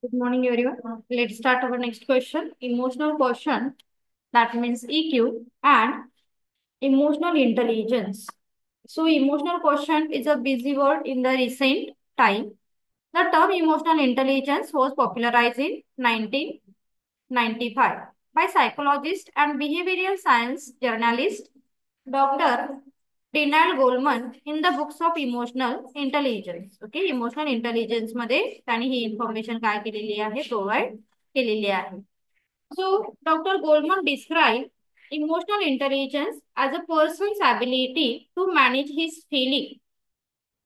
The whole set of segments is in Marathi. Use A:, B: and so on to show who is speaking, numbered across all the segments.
A: Good morning, everyone. Let's start our next question. Emotional quotient, that means EQ, and emotional intelligence. So, emotional quotient is a busy word in the recent time. The term emotional intelligence was popularized in 1995 by psychologist and behavioral science journalist Dr. Donald Goleman in the books of emotional intelligence. Okay, emotional intelligence मध्ये त्यांनी ही इन्फॉर्मेशन काय केलेली आहे, प्रोव्हाइड केलेली आहे. So Dr. Goleman described emotional intelligence as a person's ability to manage his feeling.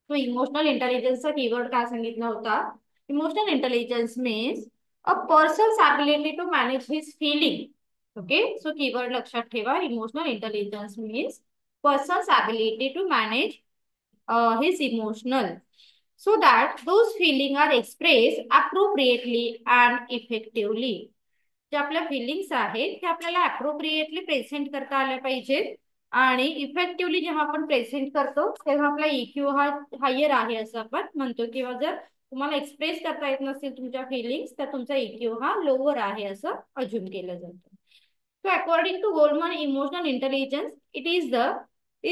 A: तो इमोशनल इंटेलिजन्सचा कीवर्ड काय सांगितला होता? Emotional intelligence means a person's ability to manage his feeling. Okay, so keyword लक्षात ठेवा. Emotional intelligence means person's ability to manage his emotional so that those feelings are expressed appropriately and effectively. जे आपल्या फिलिंग्स आहेत ते आपल्याला अप्रोप्रिएटली प्रेझेंट करता आल्या पाहिजेत आणि इफेक्टिव्हली जेव्हा आपण प्रेझेंट करतो तेव्हा आपला इक्यू हा हायर आहे असं आपण म्हणतो. किंवा जर तुम्हाला एक्सप्रेस करता येत नसेल तुमच्या फिलिंग्स तर तुमचा इक्यू हा लोअर आहे असं अज्युम केलं जातं. So according to Goleman, emotional intelligence it is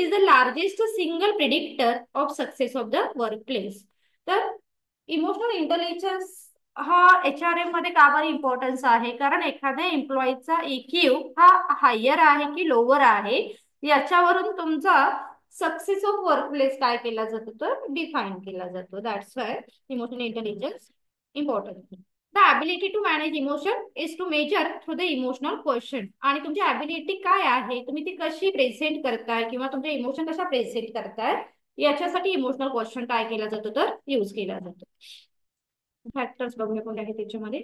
A: the largest single predictor of success of the workplace. तर इमोशनल इंटेलिजन्स हा HRM मध्ये का बरं इम्पॉर्टन्स आहे? कारण एखाद्या एम्प्लॉईचा EQ हा हायर आहे की लोअर आहे याच्यावरून तुमचा सक्सेस ऑफ वर्कप्लेस काय केला जातो तर डिफाईन केला जातो. That's why emotional intelligence important. The ability to manage emotion is to measure through the emotional question. आणि तुमची ॲबिलिटी काय आहे, तुम्ही ती कशी प्रेझेंट करताय किंवा तुमचे इमोशन कशा प्रेझेंट करताय याच्यासाठी इमोशनल क्वेश्चन काय केला जातो तर यूज केला जातो. फॅक्टर्स बघूया कोणते आहेत त्याच्यामध्ये.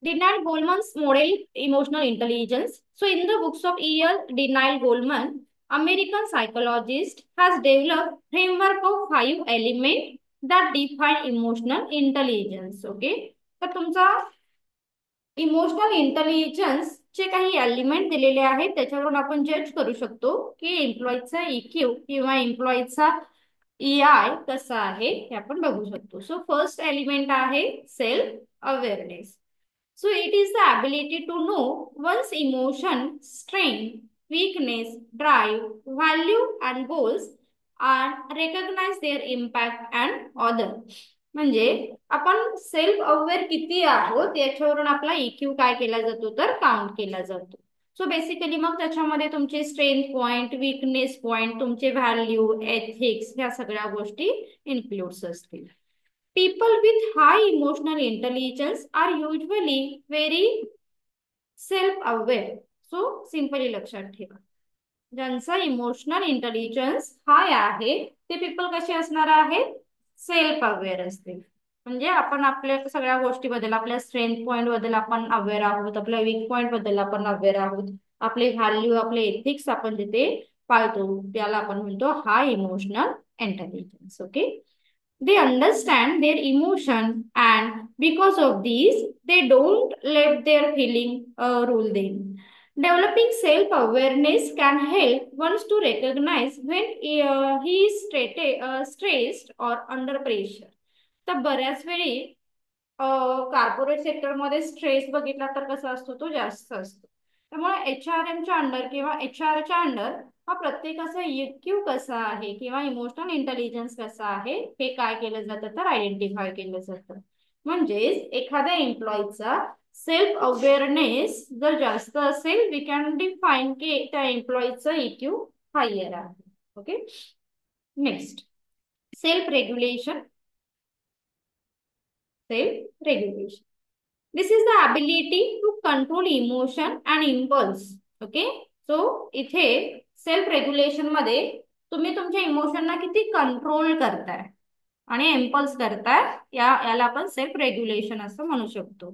A: Denial Goleman's model emotional intelligence. So in the books of E.L. Denial Goleman, American psychologist has developed framework of 5 elements that define emotional intelligence. Okay, तर तुमचा इमोशनल इंटेलिजन्स चे काही एलिमेंट दिलेले आहेत त्याच्यावरून आपण जज करू शकतो की एम्प्लॉईचा EQ किंवा एम्प्लॉईचा EI कसा आहे हे आपण बघू शकतो. सो फर्स्ट एलिमेंट आहे self awareness. So it is the ability to know one's emotion, strength, weakness, drive, value and goals and recognize their impact and other. म्हणजे आपण सेल्फ अवेअर किती आहोत याच्यावरून आपला EQ काय केला जातो तर काउंट केला जातो. सो बेसिकली मग त्याच्यामध्ये तुमचे स्ट्रेंथ पॉइंट, वीकनेस पॉइंट, तुमचे व्हॅल्यू, एथिक्स ह्या सगळ्या गोष्टी इन्क्लूड्स असतील. People with high emotional intelligence are usually very self-aware. So, simply लक्षात ठेवा. ज्यांचा इमोशनल इंटेलिजन्स हाय आहे ते पीपल कसे असणार आहेत? सेल्फ अवेअर असतील. म्हणजे आपण आपल्या सगळ्या गोष्टीबद्दल, आपल्या स्ट्रेंथ पॉइंट बद्दल आपण अवेअर आहोत, आपल्या वीक पॉइंट बद्दल आपण अवेअर आहोत, आपले व्हॅल्यू, आपले एथिक्स आपण जिथे पाळतो त्याला आपण म्हणतो high emotional intelligence. Okay, they understand their emotion and because of these they don't let their feeling rule them. Developing self-awareness can help one to recognize when he is stressed or under pressure. तर बऱ्याच वेळी कॉर्पोरेट सेक्टरमध्ये स्ट्रेस बघितला तर कसा असतो तो जास्त असतो. त्यामुळे HRMच्या अंडर किंवा HRच्या अंडर हा प्रत्येकाचा EQ कसा आहे किंवा इमोशनल इंटेलिजन्स कसा आहे हे काय केलं जातं तर आयडेंटिफाय केलं जातं. म्हणजेच एखाद्या एम्प्लॉईचा सेल्फ अवेअरनेस जर जास्त असेल वी कॅन डिफाईन की त्या एम्प्लॉईचा EQ हायर आहे. Okay, next self regulation. Self regulation. This is the ability to control emotion and impulse. Okay, so इथे सेल्फ रेग्युलेशन मध्ये तुम्ही तुमच्या इमोशनला किती कंट्रोल करताय आणि इम्पल्स करताय याला आपण सेल्फ रेग्युलेशन असं म्हणू शकतो.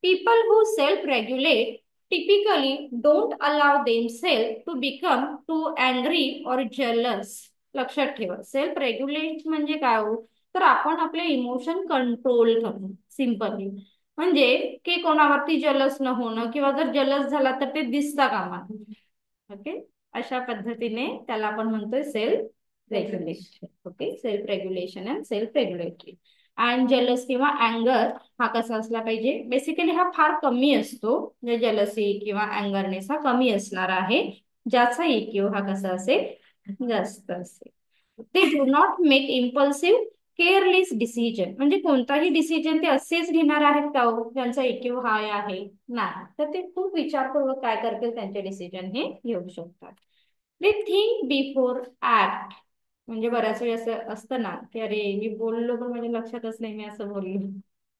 A: People who self regulate typically don't allow themselves to become too angry or jealous. लक्षात ठेवा, सेल्फ रेग्युलेट म्हणजे काय हो तर आपण आपले इमोशन कंट्रोल करणं सिंपली. म्हणजे की कोणावरती जलस न होणं किंवा जर जलस झाला तर ते दिसता कामा. ओके, अशा पद्धतीने त्याला आपण म्हणतोय self regulation. Okay, self regulation and self regulatory. And jealous किंवा अँगर हा कसा असला पाहिजे, बेसिकली हा फार कमी असतो, म्हणजे जेलसी किंवा अँगरनेस हा कमी असणार आहे, ज्याचा EQ हा कसा असेल, जास्त असेल. ते do not make impulsive careless decision, म्हणजे कोणताही डिसिजन ते असेच घेणार आहेत का हो, ज्यांचा EQ हाय आहे, नाही, तर ते खूप विचारपूर्वक काय करतील, त्यांचे डिसिजन हे घेऊ शकतात. ते थिंक बिफोर ऍक्ट, म्हणजे बऱ्याच वेळी असं असतं ना की अरे मी बोललो पण माझ्या लक्षातच नाही मी असं बोललो,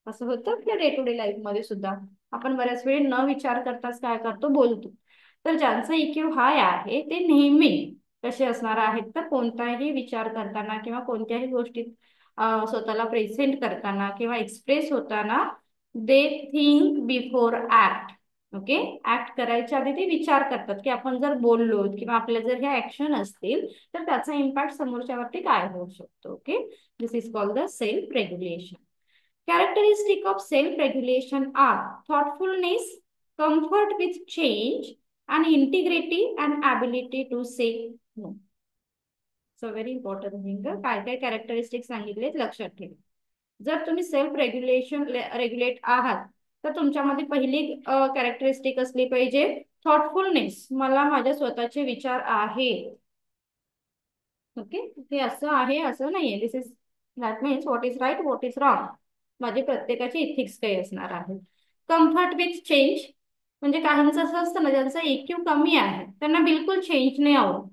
A: असं होतं आपल्या डे टू डे लाईफ मध्ये सुद्धा. आपण बऱ्याच वेळी न विचार करताच काय करतो, बोलतो. तर ज्यांचा EQ हाय आहे ते नेहमी कसे असणार आहेत, तर कोणताही विचार करताना किंवा कोणत्याही गोष्टीत स्वतःला प्रेझेंट करताना किंवा एक्सप्रेस होताना they think before act. Okay, act करायच्या आधी ते विचार करतात की आपण जर बोललो किंवा आपल्या जर ह्या ऍक्शन असतील तर त्याचा इम्पॅक्ट समोरच्यावरती काय होऊ शकतो. Okay, this is called the self regulation. Characteristic of self regulation are thoughtfulness, comfort with change, and integrity and ability to say no. So very important thing, काय काय कॅरेक्टरिस्टिक सांगितलेत लक्षात ठेवा. जर तुम्ही सेल्फ रेग्युलेट आहात तर तुमच्यामध्ये पहिली कॅरेक्टरिस्टिक असली पाहिजे थॉटफुलनेस, मला माझ्या स्वतःचे विचार आहेत. ओके, हे असं आहे असं नाहीये, this is that means what is right what is wrong, माझे प्रत्येकाचे इथिक्स काही असणार आहेत. कम्फर्ट विथ चेंज, म्हणजे काहींचं असं असतं ना ज्यांचा EQ कमी आहे त्यांना बिलकुल चेंज नाही आवडत,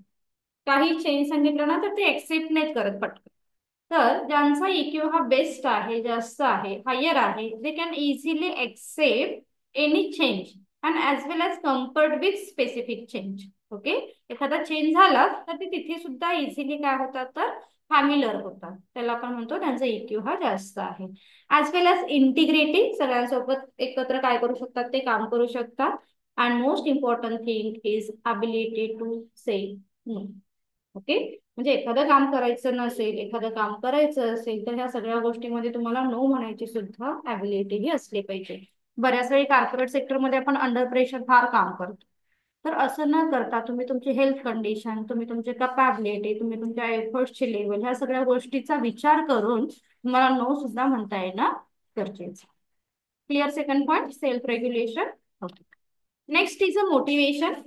A: काही चेंज सांगितलं ना तर ते एक्सेप्ट नाहीत करत पटकन. तर ज्यांचा EQ हा बेस्ट आहे, जास्त आहे, हायर आहे, they can easily accept any change and as well as comfort with specific change. Okay, एखादा चेंज झाला तर ते तिथे सुद्धा इझिली काय होतात, तर फॅमिलर होतात, त्याला आपण म्हणतो त्यांचा EQ हा जास्त आहे. ऍज वेल एज इंटिग्रिटी, सगळ्यांसोबत एकत्र काय करू शकतात, ते काम करू शकतात. And most important thing is ability to say no. Okay, म्हणजे एखादं काम करायचं नसेल, एखादं काम करायचं असेल तर ह्या सगळ्या गोष्टीमध्ये तुम्हाला नो म्हणायची सुद्धा ॲबिलिटी ही असली पाहिजे. बऱ्याच वेळी कॉर्पोरेट सेक्टरमध्ये आपण अंडर प्रेशर फार काम करतो, तर असं न करता तुम्ही तुमची हेल्थ कंडिशन, तुम्ही तुमची कपॅबिलिटी, तुम्ही तुमच्या एफर्ट्सची लेवल, ह्या सगळ्या गोष्टीचा विचार करून तुम्हाला नो सुद्धा म्हणता येणं गरजेचं. Clear second point, self regulation. Okay, next is a motivation.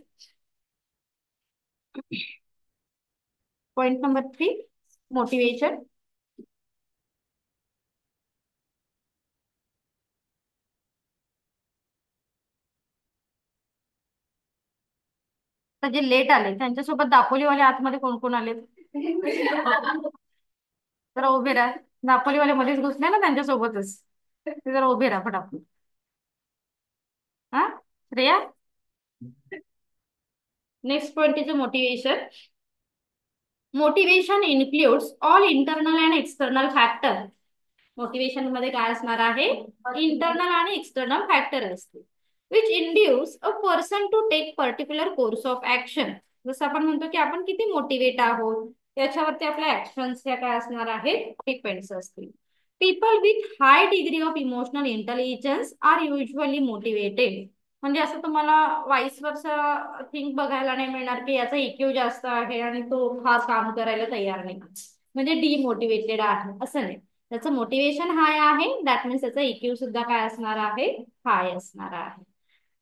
A: Point number 3, motivation. तर जे लेट आले त्यांच्यासोबत दापोलीवाले आतमध्ये कोण कोण आले, जरा उभे राहा. दापोलीवाले मध्येच घुसले ना त्यांच्यासोबतच, ते जरा उभे राहा फटाफट. हा, Shreya. Next point is motivation. Motivation includes all internal and external factor. Motivation मध्ये काय असणार आहे, इंटरनल आणि एक्सटर्नल फॅक्टर असते which induce a person to take particular course of action. जसं आपण म्हणतो की आपण किती मोटिवेट आहोत याच्यावरती आपल्या ऍक्शन्स ह्या काय असणार आहेत, डिपेंड्स असतील. People with high degree of emotional intelligence are usually motivated. म्हणजे असं तुम्हाला वाईस वर्सा थिंक बघायला नाही मिळणार की याचा EQ जास्त आहे आणि तो फार काम करायला तयार नाही, म्हणजे डिमोटिवेटेड आहे, असं नाही. त्याचं मोटिवेशन हाय आहे, दॅट मीन्स त्याचा EQ सुद्धा काय असणार आहे, हाय असणार आहे.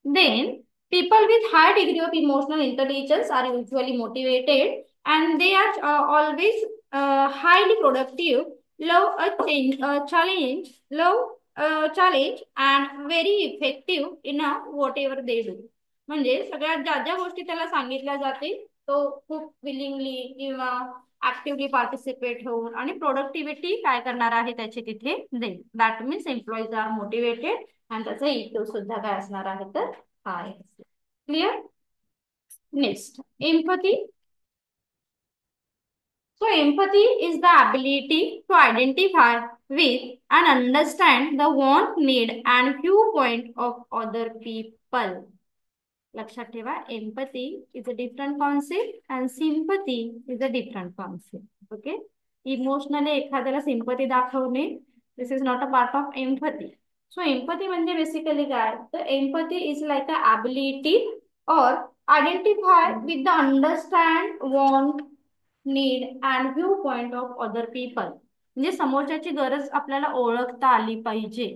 A: Then people with high degree of emotional intelligence are usually motivated and they are always highly productive, love a change, challenge, love challenge and very effective in whatever they do. म्हणजे सगळ्यात ज्या ज्या गोष्टी त्याला सांगितल्या जातील तो खूप विलिंगली किंवा ऍक्टिव्हली पार्टिसिपेट होऊन आणि प्रोडक्टिव्हिटी काय करणार आहे त्याची तिथे देईल. That means employees are motivated आणि त्याचा EQ सुद्धा काय असणार आहे, तर high. Clear. Next, empathy. So empathy is the ability to identify with and understand the want, need and viewpoint of other people. लक्षात ठेवा, empathy is a different concept and sympathy is a different concept. Okay, emotionally एखाद्याला सिंपथी दाखवणे, this is not a part of empathy. So empathy म्हणजे बेसिकली काय, तर empathy is like a ability or identify with the understand, want, need and viewpoint of other people. म्हणजे समोरच्याची गरज आपल्याला ओळखता आली पाहिजे,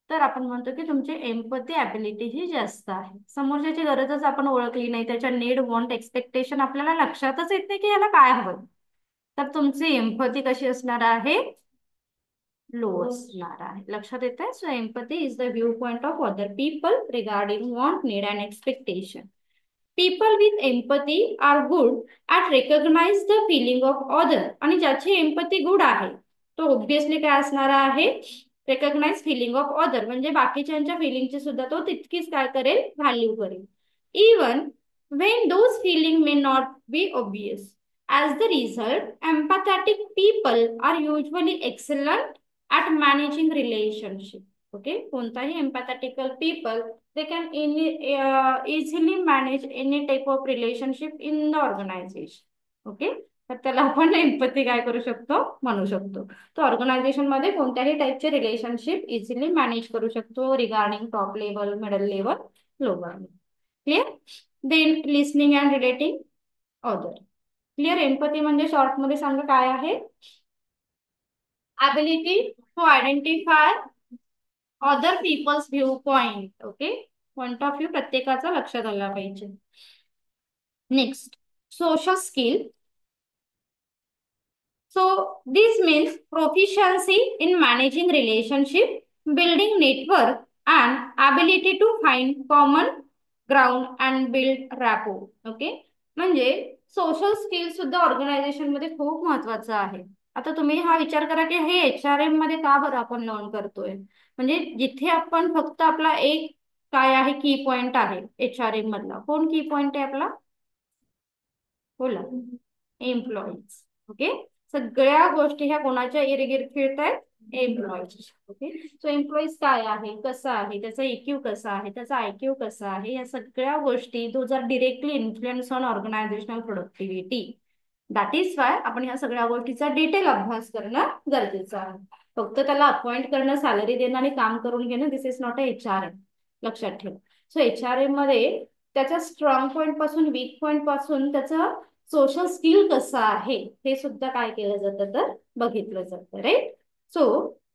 A: तर आपण म्हणतो की तुमची एम्पथी ॲबिलिटी ही जास्त आहे. समोरच्याची गरजच आपण ओळखली नाही, त्याच्या नीड, वॉन्ट, एक्सपेक्टेशन आपल्याला लक्षातच येत नाही की याला काय हवं, तर तुमची एम्पथी कशी असणार आहे, लो असणार आहे. लक्षात येत आहे. So empathy is the view point of other people regarding want, need and expectation. People with empathy are good at recognise the feeling of other. आणि ज्याची एम्पथी गुड आहे तो ऑब्विसली काय असणार आहे, रेकग्नाइज फिलिंग ऑफ अदर, म्हणजे बाकीच्यांच्या फिलिंगची सुद्धा तो तितकीच काय करेल, व्हॅल्यू करेल. Even when those feelings may not be obvious. As the result, empathetic people are usually excellent at managing relationship. Okay, कोणताही empathetical people, they can easily manage any type of relationship in the organization. Okay, तर त्याला आपण एम्पथी काय करू शकतो, म्हणू शकतो. तो ऑर्गनायझेशन मध्ये कोणत्याही टाईपचे रिलेशनशिप इझिली मॅनेज करू शकतो, regarding top level, middle level, low level. Clear. Then listening and relating other. Clear. Empathy म्हणजे शॉर्ट मध्ये सांगा काय आहे, ability to identify other people's view point. Okay, point of view प्रत्येकाचा लक्षात आला पाहिजे. Next, social skill. So this means proficiency in managing relationship, building network, and ability to find common ground and build rapport. Okay, म्हणजे सोशल स्किल सुद्धा ऑर्गनायझेशन मध्ये खूप महत्वाचं आहे. आता तुम्ही हा विचार करा की हे HRM मध्ये का बरं आपण लर्न करतोय, म्हणजे जिथे आपण फक्त आपला एक काय आहे, की पॉइंट आहे HRM मधला. कोण की पॉइंट आहे आपला, बोला, एम्प्लॉईज. ओके, सगळ्या गोष्टी ह्या कोणाच्या इर्गिर फिरत आहेत, एम्प्लॉईज. ओके, सो एम्प्लॉईज काय आहे, कसा आहे, त्याचा EQ कसा आहे, त्याचा IQ कसा आहे, या सगळ्या गोष्टी those are directly influence on organisational productivity. That is why आपण ह्या सगळ्या गोष्टीचा डिटेल अभ्यास करणं गरजेचं आहे. फक्त त्याला अपॉइंट करणं, सॅलरी देणं आणि काम करून घेणं, दिस इज नॉट अ HRM. लक्षात ठेवा. सो HRM मध्ये त्याच्या स्ट्रॉंग पॉइंट पासून, वीक पॉइंट पासून त्याचं सोशल स्किल कसं आहे हे सुद्धा काय केलं जातं, तर बघितलं जातं. Right. So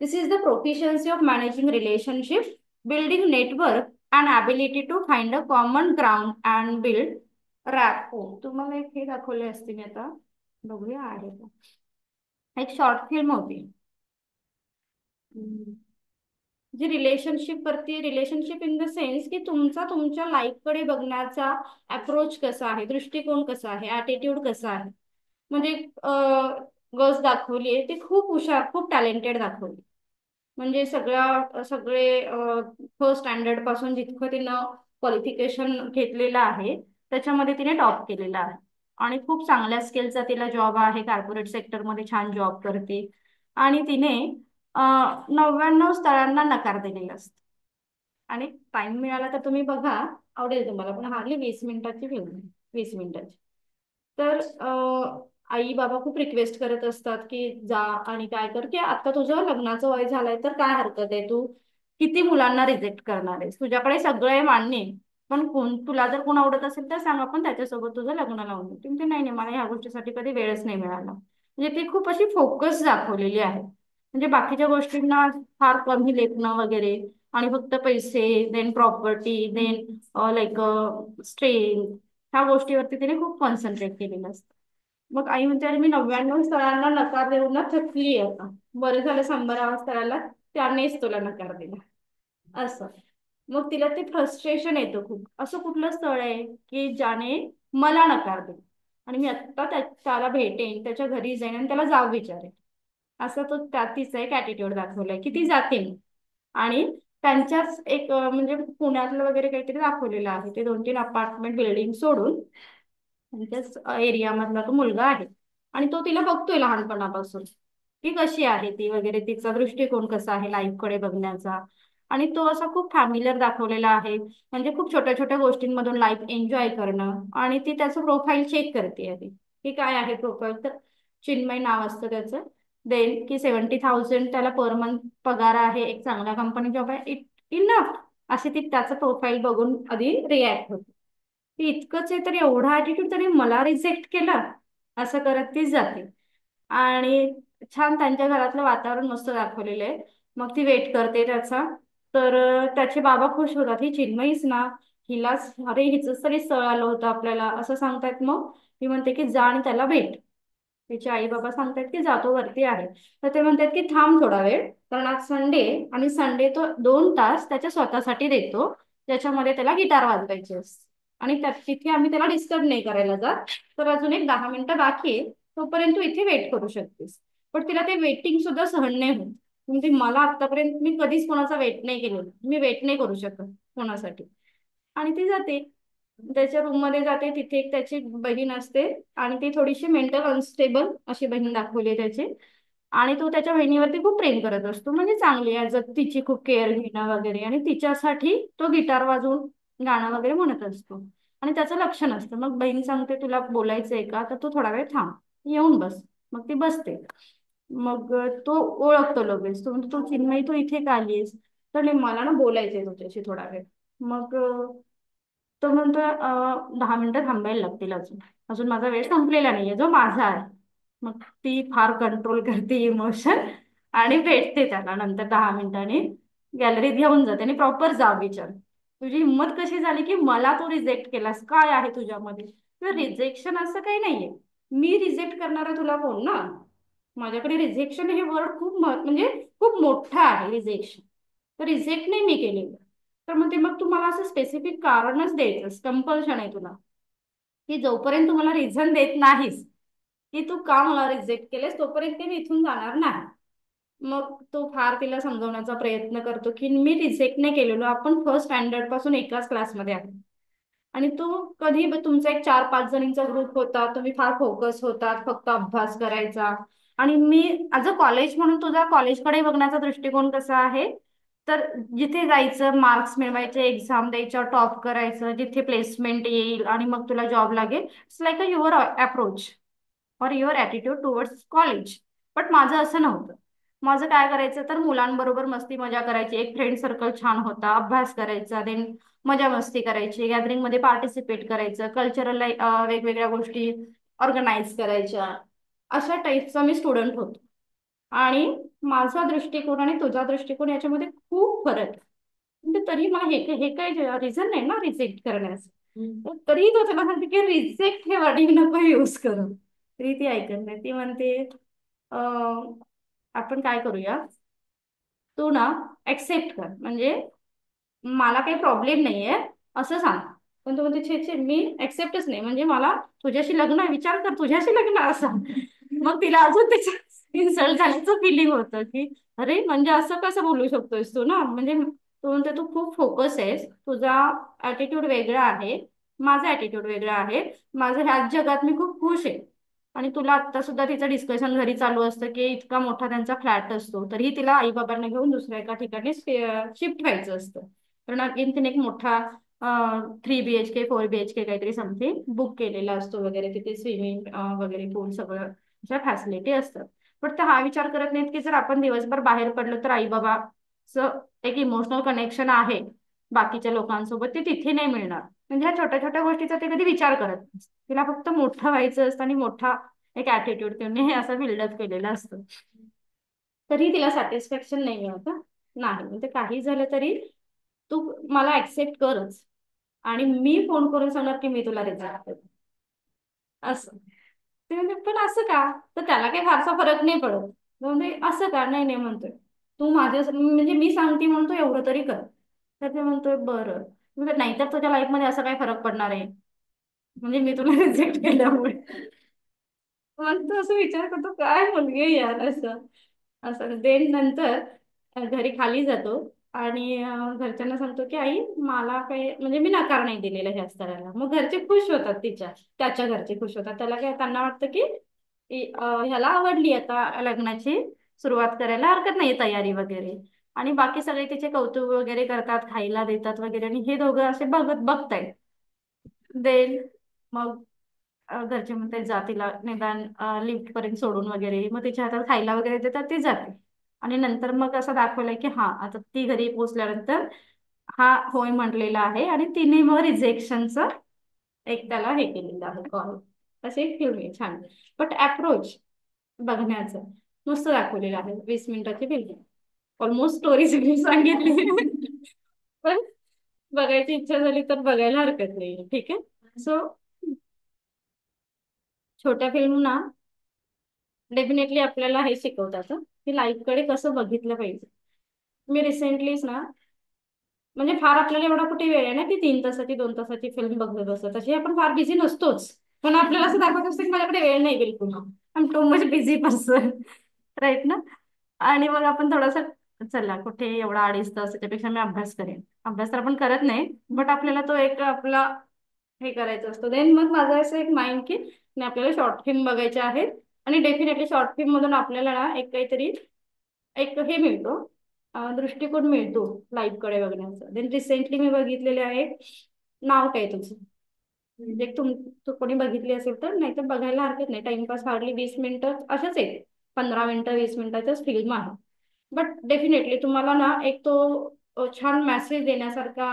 A: this is the proficiency of managing relationship, building network and ability to find a common ground and build rapport. तुम्हाला एक हे दाखवले असते मी आता, बघूया आहे का. एक शॉर्ट फिल्म होती जी रिलेशनशिप वरती, रिलेशनशिप इन द सेन्स की तुमचा तुमच्या लाईफ कडे बघण्याचा अप्रोच कसा आहे, दृष्टिकोन कसा आहे, ऍटिट्यूड कसा आहे. म्हणजे गर्ल्स दाखवली आहे ती खूप हुशार, खूप टॅलेंटेड दाखवली. म्हणजे सगळे फर्स्ट स्टँडर्ड पासून जितकं तिनं क्वालिफिकेशन घेतलेलं आहे त्याच्यामध्ये तिने टॉप केलेला आहे. आणि खूप चांगल्या स्किलचा तिला जॉब आहे, कॉर्पोरेट सेक्टरमध्ये छान जॉब करते. आणि तिने 99 स्थळांना नकार दिलेला असतो. आणि टाइम मिळाला तर तुम्ही बघा, आवडेल तुम्हाला, पण हार्डली 20 मिनिटाची फिल्म आहे, 20 मिनिटाची. तर आई बाबा खूप रिक्वेस्ट करत असतात की जा आणि काय कर, की आता तुझं लग्नाचं वय झालंय तर काय हरकत आहे, तू किती मुलांना रिजेक्ट करणार आहेस, तुझ्याकडे सगळं आहे मान्य आहे, पण कोण तुला जर कोण आवडत असेल तर सांग, आपण त्याच्यासोबत तुझं लग्न लावून देऊ. म्हणजे नाही नाही, मला ह्या गोष्टीसाठी कधी वेळच नाही मिळाला. म्हणजे ती खूप अशी फोकस दाखवलेली आहे. म्हणजे बाकीच्या गोष्टींना फार कमी लेखणं वगैरे, आणि फक्त पैसे, then property, then like strength, ह्या गोष्टीवरती तिने खूप कॉन्सन्ट्रेट केलेलं असतं. मग आई म्हणते, अरे मी 99 स्थळांना नकार देऊन ना थकली आहे आता, बरं झालं 100व्या स्थळाला त्यानेच तुला नकार दिला, असं. मग तिला ते फ्रस्ट्रेशन येतं खूप, असं कुठलं स्थळ आहे की ज्याने मला नकार दिला आणि मी आत्ता त्याला भेटेन, त्याच्या घरी जाईन आणि त्याला जाऊ विचारेन. असं तो तिचा एक ऍटिट्यूड दाखवलाय की ती जाते. आणि त्यांच्याच एक म्हणजे पुण्यातलं वगैरे काहीतरी दाखवलेलं आहे, ते 2-3 अपार्टमेंट बिल्डिंग सोडून त्यांच्याच एरियामधला तो मुलगा आहे. आणि तो तिला बघतोय लहानपणापासून ती कशी आहे ती वगैरे, तिचा दृष्टिकोन कसा आहे लाईफकडे बघण्याचा. आणि तो असा खूप फॅमिलियर दाखवलेला आहे, म्हणजे खूप छोट्या छोट्या गोष्टींमधून लाईफ एन्जॉय करणं. आणि ती त्याचं प्रोफाईल चेक करते आधी की काय आहे प्रोफाईल, तर चिन्मय नाव असतं त्याचं. देन की 70,000 त्याला पर मंथ पगार आहे, एक चांगल्या कंपनी जॉब आहे, इनफ. असे ती त्याचं प्रोफाईल बघून आधी रिॲक्ट होते की इतकंच आहे तर एवढा ऍटिट्यूड तरी मला रिजेक्ट केला, असं करत ती जाते. आणि छान त्यांच्या घरातलं वातावरण मस्त दाखवलेलं आहे. मग ती वेट करते त्याचा. तर त्याचे बाबा खुश होतात, ही चिन्मयीच ना, हिलाच, अरे हिच तरी स्थळ आलं होतं आपल्याला असं सांगतायत. मग ती म्हणते की जा आणि त्याला भेट. तिचे आई बाबा सांगतात की जातो, वरती आहे. तर ते म्हणतात की थांब थोडा वेळ, कारण आज संडे, आणि संडे तो 2 तास त्याच्या स्वतःसाठी देतो, ज्याच्यामध्ये त्याला गिटार वाजवायची असते. आणि तिथे आम्ही त्याला डिस्टर्ब नाही करायला जात. तर अजून एक 10 मिनिटं बाकी आहे, तोपर्यंत तू इथे वेट करू शकतेस. पण तिला ते वेटिंग सुद्धा सहन नाही होत. म्हणजे मला आतापर्यंत मी कधीच कोणाचा वेट नाही केलेला, मी वेट नाही करू शकत कोणासाठी. आणि ती जाते, त्याच्या रूम मध्ये जाते. तिथे एक त्याची बहीण असते, आणि ती थोडीशी मेंटल अनस्टेबल अशी बहीण दाखवली आहे त्याची. आणि तो त्याच्या बहिणीवरती खूप प्रेम करत असतो, म्हणजे चांगली आहे, तिची खूप केअर घेणं वगैरे, आणि तिच्यासाठी तो गिटार वाजवून गाणं वगैरे म्हणत असतो. आणि त्याचं लक्ष नसतं. मग बहीण सांगते तुला बोलायचंय का, तर तू थोडा वेळ थांब, येऊन बस. मग ती बसते. मग तो ओळखतो लगेच. तो म्हणतो, तू चिन्मयी, तू इथे का आलीस? तर नाही, मला ना बोलायचंय तुझ्याशी थोडा वेळ. मग तो म्हणतो 10 मिनिटं थांबायला लागतील अजून, अजून माझा वेळ संपलेला नाहीये जो माझा आहे. मग ती फार कंट्रोल करते इमोशन, आणि भेटते त्याला नंतर 10 मिनिटांनी. गॅलरीत घेऊन जाते आणि प्रॉपर जाब विचार, तुझी हिंमत कशी झाली की मला तू रिजेक्ट केलास, काय आहे तुझ्यामध्ये? तर रिजेक्शन असं काही नाहीये. मी रिजेक्ट करणारा तुला कोण ना? माझ्याकडे रिजेक्शन हे वर्ड खूप म्हणजे खूप मोठं आहे रिजेक्शन. तर रिजेक्ट नाही मी केलेलं. तर म्हणते मग तू मला असं स्पेसिफिक कारणच द्यायचं, कंपल्शन आहे तुला, की जोपर्यंत तू मला रिझन देत नाहीस की तू का मला रिजेक्ट केलेस, तोपर्यंत मी इथून जाणार नाही. मग तो फार तिला समजवण्याचा प्रयत्न करतो की मी रिजेक्ट नाही केलेलो, आपण फर्स्ट स्टँडर्ड पासून एकाच क्लासमध्ये आहे. आणि तो कधी तुमचा एक 4-5 जणींचा ग्रुप होता, तुम्ही फार फोकस होतात, फक्त अभ्यास करायचा. आणि मी ऍज अ कॉलेज म्हणून तुझा कॉलेजकडे बघण्याचा दृष्टिकोन कसा आहे, तर जिथे जायचं, मार्क्स मिळवायचे, एक्झाम द्यायच्या, टॉप करायचं, जिथे प्लेसमेंट येईल आणि मग तुला जॉब लागेल, it's like a your approach और your attitude towards college. But माझं असं नव्हतं. माझं काय करायचं, तर मुलांबरोबर मस्ती मजा करायची, एक फ्रेंड सर्कल छान होता, अभ्यास करायचा, देन मजा मस्ती करायची, गॅदरिंग मध्ये पार्टिसिपेट करायचं, कल्चरल वेगवेगळ्या गोष्टी ऑर्गनाईज करायच्या. अशा टाईपचा मी स्टुडंट होतो. आणि माझा दृष्टिकोन आणि तुझा दृष्टिकोन याच्यामध्ये खूप फरक आहे. म्हणजे तरी मला हे काही रिझन नाही ना रिजेक्ट करण्याचं. तर तरी तो त्याला सांगते की रिजेक्ट हे वर्डिंग नको यूज करू. तरी ती ऐकत नाही. ती म्हणते आपण काय करूया, तू ना एक्सेप्ट कर, म्हणजे मला काही प्रॉब्लेम नाहीये असं सांग. पण तो म्हणते छे छे, मी एक्सेप्टच नाही, म्हणजे मला तुझ्याशी लग्न आहे, विचार कर, तुझ्याशी लग्न असं. मग तिला अजून त्याच्या इन्सल्ट झाल्याचं फिलिंग होतं की अरे, म्हणजे असं कसं बोलू शकतोयस तू ना, म्हणजे तू म्हणते तू खूप फोकस आहेस, तुझा ऍटिट्यूड वेगळा आहे, माझा ऍटिट्यूड वेगळा आहे. माझं ह्याच जगात मी खूप खुश आहे. आणि तुला आता सुद्धा तिचं डिस्कशन घरी चालू असतं की इतका मोठा त्यांचा फ्लॅट असतो, तरीही तिला आई बाबांना घेऊन दुसऱ्या एका ठिकाणी शिफ्ट व्हायचं असतं. कारण अगेन तिने एक मोठा 3 BHK 4 BHK काहीतरी समथिंग बुक केलेला असतो वगैरे, तिथे स्विमिंग वगैरे पूल सगळं अशा फॅसिलिटी असतात. पण ते हा विचार करत नाहीत की जर आपण दिवसभर बाहेर पडलो तर आई बाबाचं एक इमोशनल कनेक्शन आहे बाकीच्या लोकांसोबत, ते तिथे नाही मिळणार. म्हणजे ह्या छोट्या छोट्या गोष्टीचा ते कधी विचार करत नाही. तिला फक्त मोठं व्हायचं असतं, आणि मोठा एक ऍटिट्यूड तिने हे असं बिल्डअप केलेलं असतं. तरी तिला सॅटिस्फॅक्शन नाही मिळत हं. नाही, म्हणजे काही झालं तरी तू मला ऍक्सेप्ट करच, आणि मी फोन करून सांगणार की मी तुला रिजेक्ट करते असं. ते म्हणजे पण असं का? तर त्याला काही फारसा फरक नाही पडत. तो म्हणजे असं का? नाही नाही म्हणतोय, तू माझ्या म्हणजे मी सांगते म्हणून तू एवढं तरी कर. तर ते म्हणतोय बरं. म्हणजे नाहीतर तुझ्या लाईफ मध्ये असा काय फरक पडणार आहे, म्हणजे मी तुला रिजेक्ट केल्यामुळे. मग तो असं विचार करतो, काय मुलगी आहे यार असं. असं देन नंतर घरी खाली जातो, आणि घरच्यांना सांगतो की आई मला काही, म्हणजे मी नकार नाही दिलेला ह्या स्थळाला. मग घरचे खुश होतात, त्याच्या घरचे खुश होतात. त्याला काय, त्यांना वाटतं की ह्याला आवडली आता लग्नाची सुरुवात करायला, हरकत नाही तयारी वगैरे. आणि बाकी सगळे तिचे कौतुक वगैरे करतात, खायला देतात वगैरे, आणि हे दोघं असे बघतायत. देन मग घरचे म्हणतात जा तिला निदान लिफ्ट पर्यंत सोडून वगैरे, मग तिच्या हातात खायला वगैरे देतात, ती जाते. आणि नंतर मग असं दाखवलंय की हा आता ती घरी पोहोचल्यानंतर हा होय म्हटलेला आहे, आणि तिने मग रिजेक्शनचं एक त्याला हे केलेलं आहे कॉल. असे एक फिल्म आहे छान. बट अप्रोच बघण्याचं, मस्त दाखवलेलं आहे, 20 मिनिटाची फिल्म. ऑलमोस्ट स्टोरी सगळी सांगितली. पण बघायची इच्छा झाली तर बघायला हरकत नाही, ठीक आहे. सो छोट्या फिल्म ना डेफिनेटली आपल्याला हे शिकवतात की लाईफकडे कसं बघितलं पाहिजे. मी रिसेंटलीच ना, म्हणजे फार आपल्याला एवढा कुठे वेळ आहे ना की 3 तासाची 2 तासाची फिल्म बघत बसत, तशी आपण फार बिझी नसतोच. पण आपल्याला असं दाखवत असतं की माझ्याकडे वेळ नाही बिलकुल, I am too much busy person. Right ना. आणि मग आपण थोडंसं, चला कुठे एवढा 2.5 तास, त्याच्यापेक्षा मी अभ्यास करेन. अभ्यास तर आपण करत नाही, बट आपल्याला तो एक आपला हे करायचं असतं. देन मग माझं असं एक माइंड की नाही, आपल्याला शॉर्ट फिल्म बघायच्या आहेत. आणि डेफिनेटली शॉर्ट फिल्म मधून आपल्याला ना एक काहीतरी एक हे मिळतो, दृष्टिकोन मिळतो लाईफकडे बघण्याचा. देन रिसेंटली मी बघितलेले आहे, नाव काय तुझं, म्हणजे तू कोणी बघितली असेल तर, नाही तर बघायला हरकत नाही. टाइमपास हार्डली 20 मिनिटं अशाच आहे, 15 मिनिटं 20 मिनिटाच्याच फिल्म आहे. बट डेफिनेटली तुम्हाला ना एक तो छान मेसेज देण्यासारखा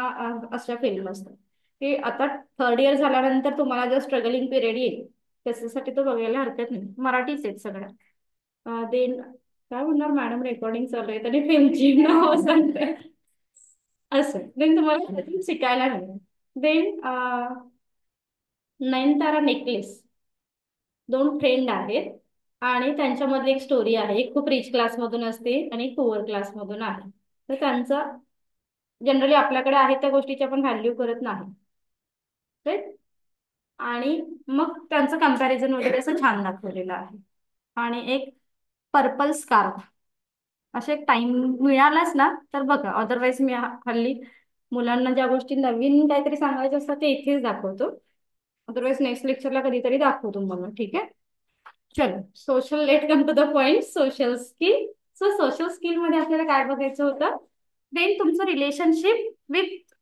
A: अशा फिल्म असतात की आता 3rd इयर झाल्यानंतर तुम्हाला जो स्ट्रगलिंग पिरियड येईल त्याच्यासाठी तो बघायला हरकत नाही. मराठीच आहेत सगळ्या. देन काय म्हणणार मॅडम, रेकॉर्डिंग चालू आहे तरी फिल्मची नाव सांगते. असं देन तुम्हाला त्यातून शिकायला मिळेल. देन नयनतारा नेकलेस, दोन फ्रेंड आहेत आणि त्यांच्यामध्ये एक स्टोरी आहे. एक खूप रिच क्लासमधून असते आणि एक पुअर क्लासमधून आहे. तर त्यांचं जनरली आपल्याकडे आहे त्या गोष्टीची आपण व्हॅल्यू करत नाही, राईट. आणि मग त्यांचं कम्पॅरिझन वगैरे असं छान दाखवलेलं आहे. आणि एक पर्पल स्कार्फ, असे एक टाइम मिळालाच ना तर बघा. अदरवाईज मी हल्ली मुलांना ज्या गोष्टी नवीन काहीतरी सांगायच्या असतात ते इथेच दाखवतो. अदरवाईज नेक्स्ट लेक्चरला कधीतरी दाखवतो मला, ठीक आहे. चलो, social, let come to the point, social skill. So social skill मध्ये आपल्याला काय बघायचं होतं, देन तुमचं relationship with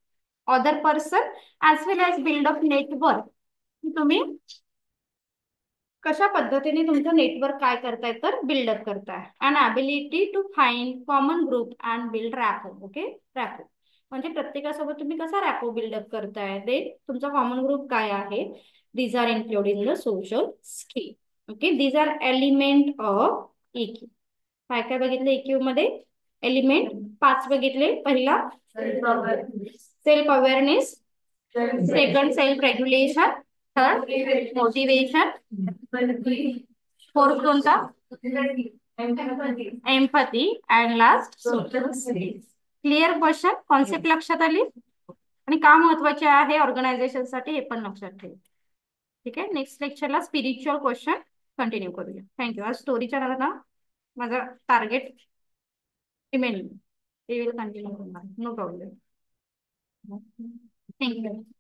A: other person as well as build up network. तुम्ही कशा पद्धतीने तुमचं नेटवर्क काय करताय तर बिल्डअप करताय. And ability to find common group and build rapport. Okay, rapport म्हणजे प्रत्येकासोबत तुम्ही कसा रॅपो बिल्डअप करताय, ते तुमचा कॉमन ग्रुप काय आहे. These are include in the social skill. Okay, these are element of EQ. काय काय बघितलं EQ मध्ये, एलिमेंट 5 बघितले. पहिला self awareness, second self regulation, third motivation, fourth कोणता, empathy, and last social skills. Clear question, concept लक्षात आली आणि का महत्वाचे आहे ऑर्गनायझेशन साठी हे पण लक्षात ठेव. ठीक आहे, नेक्स्ट लेक्चरला स्पिरिच्युअल क्वेश्चन कंटिन्यू करूया. थँक्यू. आज स्टोरीच्या ना माझा टार्गेट रिमेनिंग, ते विल कंटिन्यू करणार, नो प्रॉब्लेम. थँक्यू.